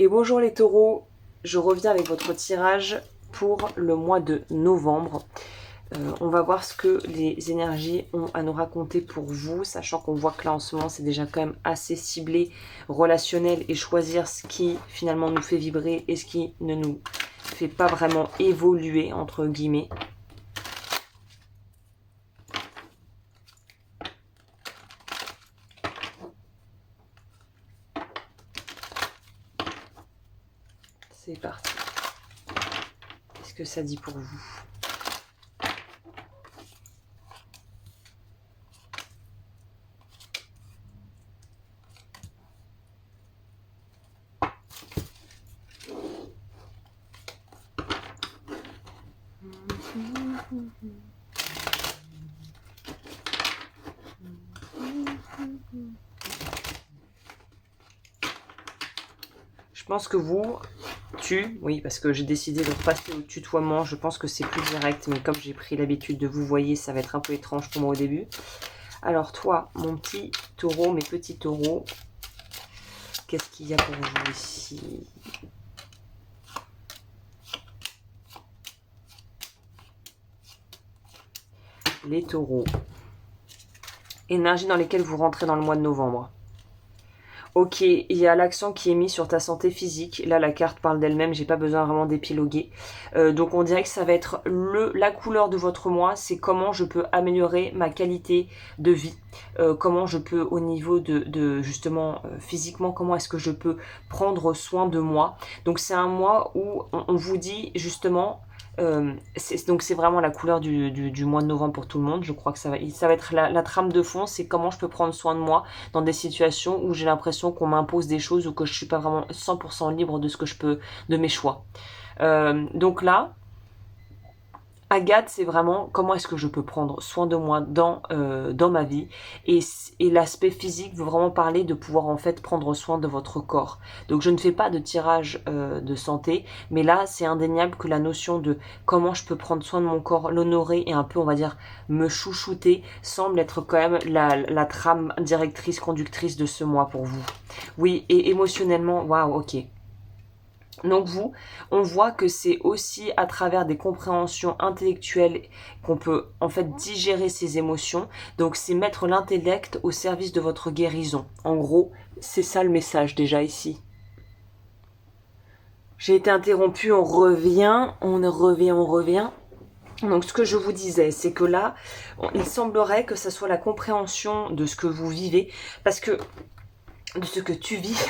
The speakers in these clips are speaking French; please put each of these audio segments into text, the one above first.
Et bonjour les taureaux, je reviens avec votre tirage pour le mois de novembre. On va voir ce que les énergies ont à nous raconter pour vous, sachant qu'on voit que là en ce moment c'est déjà quand même assez ciblé, relationnel, et choisir ce qui finalement nous fait vibrer et ce qui ne nous fait pas vraiment évoluer, entre guillemets. C'est parti. Qu'est-ce que ça dit pour vous ? Je pense que oui, parce que j'ai décidé de repasser au tutoiement, je pense que c'est plus direct, mais comme j'ai pris l'habitude de vous voyer, ça va être un peu étrange pour moi au début. Alors toi, mon petit taureau, mes petits taureaux, qu'est-ce qu'il y a pour vous ici ? Les taureaux. Énergie dans lesquelles vous rentrez dans le mois de novembre. Ok, il y a l'accent qui est mis sur ta santé physique. Là, la carte parle d'elle-même, j'ai pas besoin vraiment d'épiloguer. Donc on dirait que ça va être la couleur de votre mois, c'est comment je peux améliorer ma qualité de vie. Comment je peux au niveau de justement physiquement, comment est-ce que je peux prendre soin de moi. Donc c'est un mois où on vous dit justement... donc c'est vraiment la couleur du mois de novembre pour tout le monde. Je crois que ça va être la trame de fond, c'est comment je peux prendre soin de moi dans des situations où j'ai l'impression qu'on m'impose des choses ou que je suis pas vraiment 100% libre de ce que je peux, de mes choix. Donc là, Agathe, c'est vraiment comment est-ce que je peux prendre soin de moi dans ma vie, et l'aspect physique veut vraiment parler de pouvoir en fait prendre soin de votre corps. Donc je ne fais pas de tirage de santé, mais là c'est indéniable que la notion de comment je peux prendre soin de mon corps, l'honorer et un peu on va dire me chouchouter semble être quand même la trame directrice, conductrice de ce mois pour vous. Oui, et émotionnellement, waouh, ok. Donc on voit que c'est aussi à travers des compréhensions intellectuelles qu'on peut en fait digérer ses émotions. Donc c'est mettre l'intellect au service de votre guérison. En gros, c'est ça le message déjà ici. J'ai été interrompue, on revient. Donc ce que je vous disais, c'est que là, il semblerait que ça soit la compréhension de ce que vous vivez, parce que de ce que tu vis.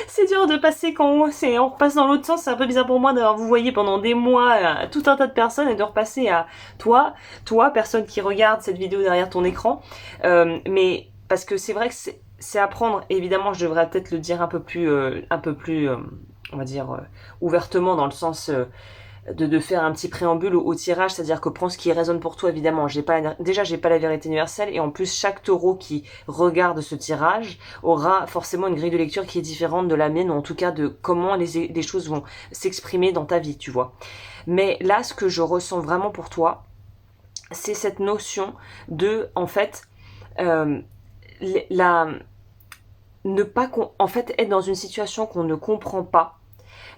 C'est dur de passer quand on repasse dans l'autre sens. C'est un peu bizarre pour moi d'avoir vous voyez pendant des mois tout un tas de personnes et de repasser à toi, personne qui regarde cette vidéo derrière ton écran. Mais parce que c'est vrai que c'est à prendre. Évidemment, je devrais peut-être le dire un peu plus, on va dire ouvertement dans le sens de faire un petit préambule au tirage, c'est-à-dire que prends ce qui résonne pour toi, évidemment. J'ai pas la vérité universelle, et en plus chaque taureau qui regarde ce tirage aura forcément une grille de lecture qui est différente de la mienne, ou en tout cas de comment les choses vont s'exprimer dans ta vie, tu vois. Mais là, ce que je ressens vraiment pour toi, c'est cette notion de, en fait, ne pas, en fait, être dans une situation qu'on ne comprend pas,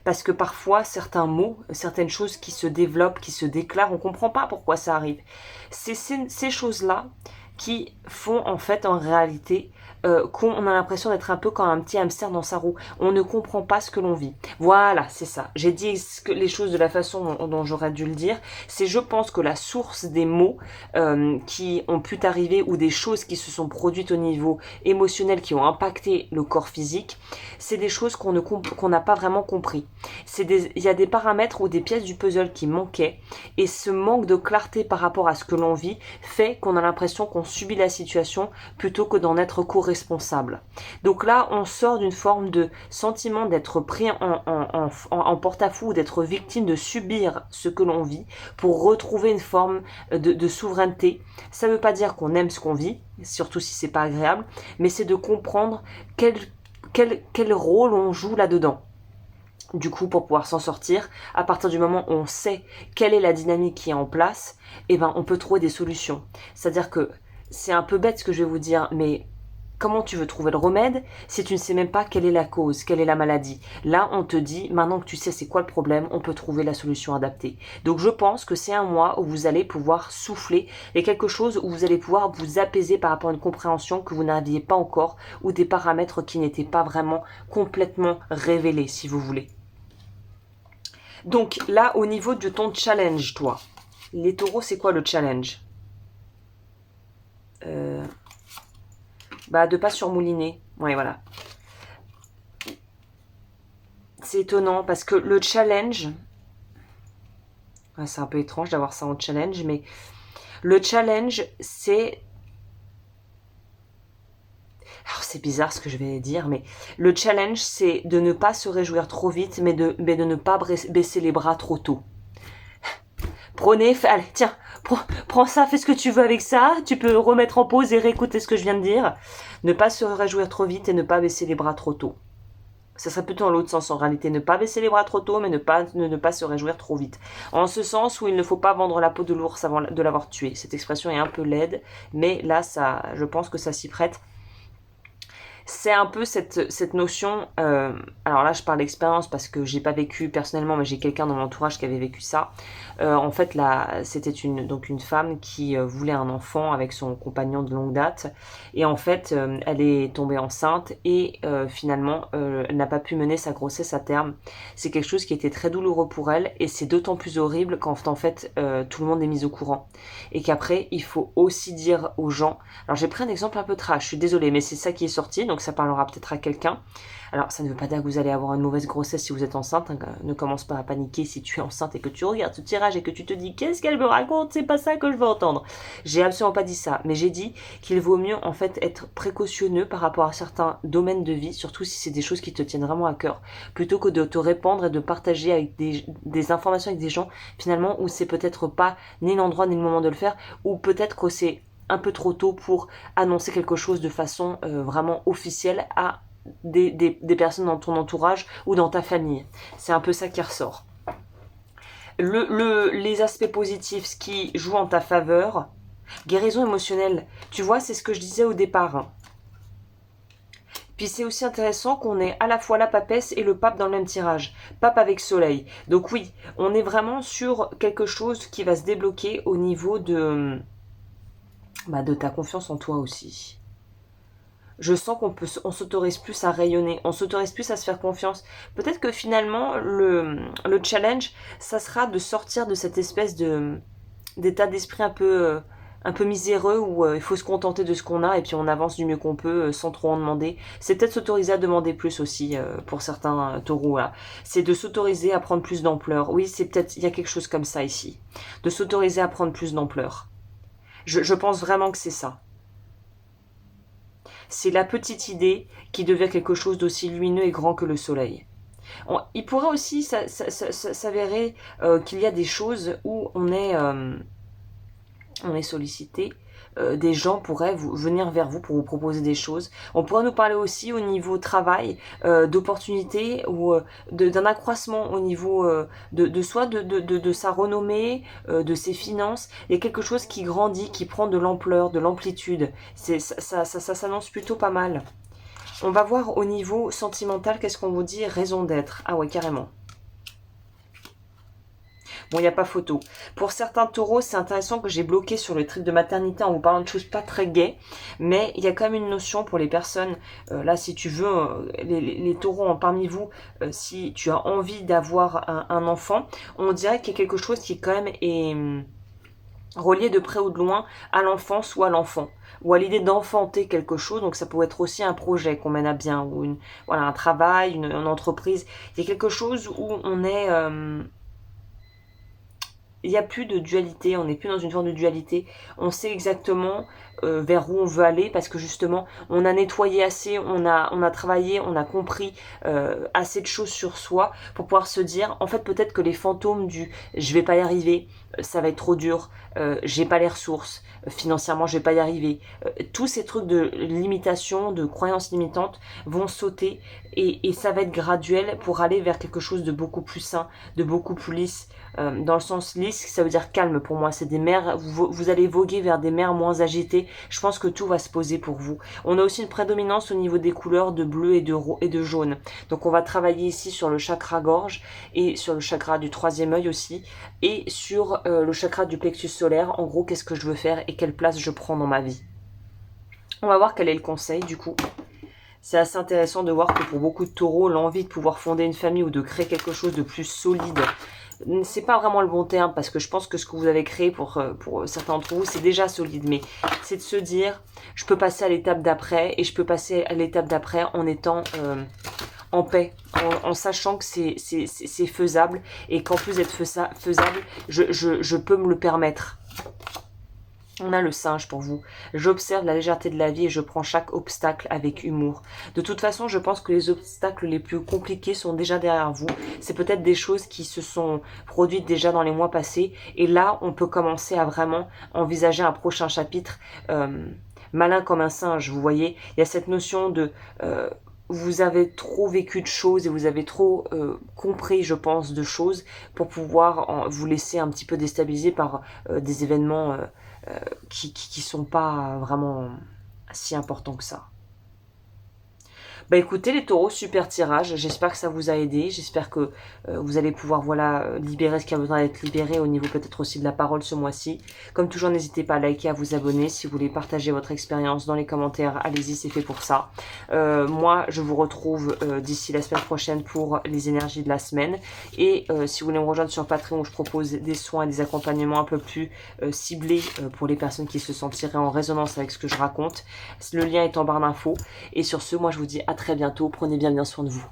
parce que parfois certains mots, certaines choses qui se développent, qui se déclarent, on ne comprend pas pourquoi ça arrive. C'est ces choses-là qui font en fait en réalité qu'on a l'impression d'être un peu comme un petit hamster dans sa roue. On ne comprend pas ce que l'on vit. Voilà, c'est ça. J'ai dit les choses de la façon dont j'aurais dû le dire. C'est, je pense, que la source des mots qui ont pu t'arriver, ou des choses qui se sont produites au niveau émotionnel, qui ont impacté le corps physique, c'est des choses qu'on n'a pas vraiment compris. Il y a des paramètres ou des pièces du puzzle qui manquaient, et ce manque de clarté par rapport à ce que l'on vit fait qu'on a l'impression qu'on subit la situation plutôt que d'en être co-responsable. Donc là, on sort d'une forme de sentiment d'être pris en porte-à-faux, d'être victime, de subir ce que l'on vit pour retrouver une forme de souveraineté. Ça ne veut pas dire qu'on aime ce qu'on vit, surtout si c'est pas agréable, mais c'est de comprendre quel rôle on joue là-dedans. Du coup, pour pouvoir s'en sortir, à partir du moment où on sait quelle est la dynamique qui est en place, eh ben, on peut trouver des solutions. C'est-à-dire que c'est un peu bête ce que je vais vous dire, mais Comment tu veux trouver le remède si tu ne sais même pas quelle est la cause, quelle est la maladie? Là, on te dit, maintenant que tu sais c'est quoi le problème, on peut trouver la solution adaptée. Donc je pense que c'est un mois où vous allez pouvoir souffler et quelque chose où vous allez pouvoir vous apaiser par rapport à une compréhension que vous n'aviez pas encore ou des paramètres qui n'étaient pas vraiment complètement révélés, si vous voulez. Donc là, au niveau de ton challenge, toi, les taureaux, c'est quoi le challenge? De pas surmouliner. Ouais, voilà. C'est étonnant parce que le challenge... Ouais, c'est un peu étrange d'avoir ça en challenge, mais le challenge, c'est... Alors, c'est bizarre ce que je vais dire, mais le challenge, c'est de ne pas se réjouir trop vite, mais de ne pas baisser les bras trop tôt. Prenez, allez, tiens, prends ça, fais ce que tu veux avec ça. Tu peux remettre en pause et réécouter ce que je viens de dire. Ne pas se réjouir trop vite et ne pas baisser les bras trop tôt. Ça serait plutôt dans l'autre sens en réalité. Ne pas baisser les bras trop tôt, mais ne pas se réjouir trop vite. En ce sens où il ne faut pas vendre la peau de l'ours avant de l'avoir tué. Cette expression est un peu laide, mais là, je pense que ça s'y prête. C'est un peu cette notion, alors là je parle d'expérience parce que j'ai pas vécu personnellement, mais j'ai quelqu'un dans mon entourage qui avait vécu ça. En fait là, c'était une femme qui voulait un enfant avec son compagnon de longue date, et en fait elle est tombée enceinte et finalement elle n'a pas pu mener sa grossesse à terme. C'est quelque chose qui était très douloureux pour elle, et c'est d'autant plus horrible quand en fait tout le monde est mis au courant, et qu'après il faut aussi dire aux gens. Alors j'ai pris un exemple un peu trash, je suis désolée, mais c'est ça qui est sorti, donc ça parlera peut-être à quelqu'un. Alors ça ne veut pas dire que vous allez avoir une mauvaise grossesse si vous êtes enceinte, hein. Ne commence pas à paniquer si tu es enceinte et que tu regardes ce tirage et que tu te dis qu'est-ce qu'elle me raconte, c'est pas ça que je veux entendre. J'ai absolument pas dit ça, mais j'ai dit qu'il vaut mieux en fait être précautionneux par rapport à certains domaines de vie, surtout si c'est des choses qui te tiennent vraiment à cœur, plutôt que de te répandre et de partager avec des informations avec des gens finalement où c'est peut-être pas ni l'endroit ni le moment de le faire, ou peut-être que c'est un peu trop tôt pour annoncer quelque chose de façon vraiment officielle à des personnes dans ton entourage ou dans ta famille. C'est un peu ça qui ressort. Les aspects positifs, ce qui joue en ta faveur, guérison émotionnelle, tu vois, c'est ce que je disais au départ. Puis c'est aussi intéressant qu'on ait à la fois la papesse et le pape dans le même tirage. Pape avec soleil. Donc oui, on est vraiment sur quelque chose qui va se débloquer au niveau de ta confiance en toi aussi. Je sens on s'autorise plus à rayonner, on s'autorise plus à se faire confiance. Peut-être que finalement, le challenge, ça sera de sortir de cette espèce d'état d'esprit un peu miséreux où il faut se contenter de ce qu'on a et puis on avance du mieux qu'on peut sans trop en demander. C'est peut-être s'autoriser à demander plus aussi pour certains taureaux là. C'est de s'autoriser à prendre plus d'ampleur. Oui, c'est peut-être, il y a quelque chose comme ça ici. De s'autoriser à prendre plus d'ampleur. Je pense vraiment que c'est ça. C'est la petite idée qui devient quelque chose d'aussi lumineux et grand que le soleil. Il pourrait aussi s'avérer qu'il y a des choses où on est sollicité. Des gens pourraient venir vers vous pour vous proposer des choses. On pourrait nous parler aussi au niveau travail, d'opportunités ou d'un accroissement au niveau de soi, de sa renommée, de ses finances. Il y a quelque chose qui grandit, qui prend de l'ampleur, de l'amplitude. Ça s'annonce plutôt pas mal. On va voir au niveau sentimental, qu'est-ce qu'on vous dit? Raison d'être. Ah ouais, carrément. Bon, il n'y a pas photo. Pour certains taureaux, c'est intéressant que j'ai bloqué sur le trip de maternité en vous parlant de choses pas très gaies. Mais il y a quand même une notion pour les personnes, là si tu veux, les taureaux parmi vous, si tu as envie d'avoir un enfant, on dirait qu'il y a quelque chose qui quand même est relié de près ou de loin à l'enfance ou à l'enfant. Ou à l'idée d'enfanter quelque chose, donc ça peut être aussi un projet qu'on mène à bien, ou un travail, une entreprise. Il y a quelque chose où on est... il n'y a plus de dualité, on n'est plus dans une forme de dualité, on sait exactement vers où on veut aller parce que justement on a nettoyé assez, on a travaillé, on a compris assez de choses sur soi pour pouvoir se dire en fait peut-être que les fantômes du je vais pas y arriver, ça va être trop dur, j'ai pas les ressources, financièrement je vais pas y arriver, tous ces trucs de limitation, de croyances limitantes vont sauter et ça va être graduel pour aller vers quelque chose de beaucoup plus sain, de beaucoup plus lisse. Dans le sens lisse, ça veut dire calme pour moi, c'est des mers, vous allez voguer vers des mers moins agitées je pense que tout va se poser pour vous. On a aussi une prédominance au niveau des couleurs de bleu et de jaune. Donc on va travailler ici sur le chakra gorge et sur le chakra du troisième œil aussi, et sur le chakra du plexus solaire. En gros, qu'est-ce que je veux faire et quelle place je prends dans ma vie. On va voir quel est le conseil du coup. C'est assez intéressant de voir que pour beaucoup de taureaux, l'envie de pouvoir fonder une famille ou de créer quelque chose de plus solide, c'est pas vraiment le bon terme, parce que je pense que ce que vous avez créé pour certains d'entre vous, c'est déjà solide, mais c'est de se dire, je peux passer à l'étape d'après, et je peux passer à l'étape d'après en étant en paix, en sachant que c'est faisable, et qu'en plus d'être faisable, je peux me le permettre. On a le singe pour vous. J'observe la légèreté de la vie et je prends chaque obstacle avec humour. De toute façon, je pense que les obstacles les plus compliqués sont déjà derrière vous. C'est peut-être des choses qui se sont produites déjà dans les mois passés. Et là, on peut commencer à vraiment envisager un prochain chapitre malin comme un singe. Vous voyez, il y a cette notion de... vous avez trop vécu de choses et vous avez trop compris, je pense, de choses pour pouvoir vous laisser un petit peu déstabiliser par des événements qui sont pas vraiment si importants que ça. Bah écoutez les taureaux, super tirage, j'espère que ça vous a aidé, j'espère que vous allez pouvoir libérer ce qui a besoin d'être libéré au niveau peut-être aussi de la parole ce mois-ci. Comme toujours, n'hésitez pas à liker, à vous abonner, si vous voulez partager votre expérience dans les commentaires, allez-y, c'est fait pour ça. Moi, je vous retrouve d'ici la semaine prochaine pour les énergies de la semaine, et si vous voulez me rejoindre sur Patreon où je propose des soins et des accompagnements un peu plus ciblés pour les personnes qui se sentiraient en résonance avec ce que je raconte, le lien est en barre d'infos, et sur ce, moi je vous dis à très bientôt, prenez bien soin de vous.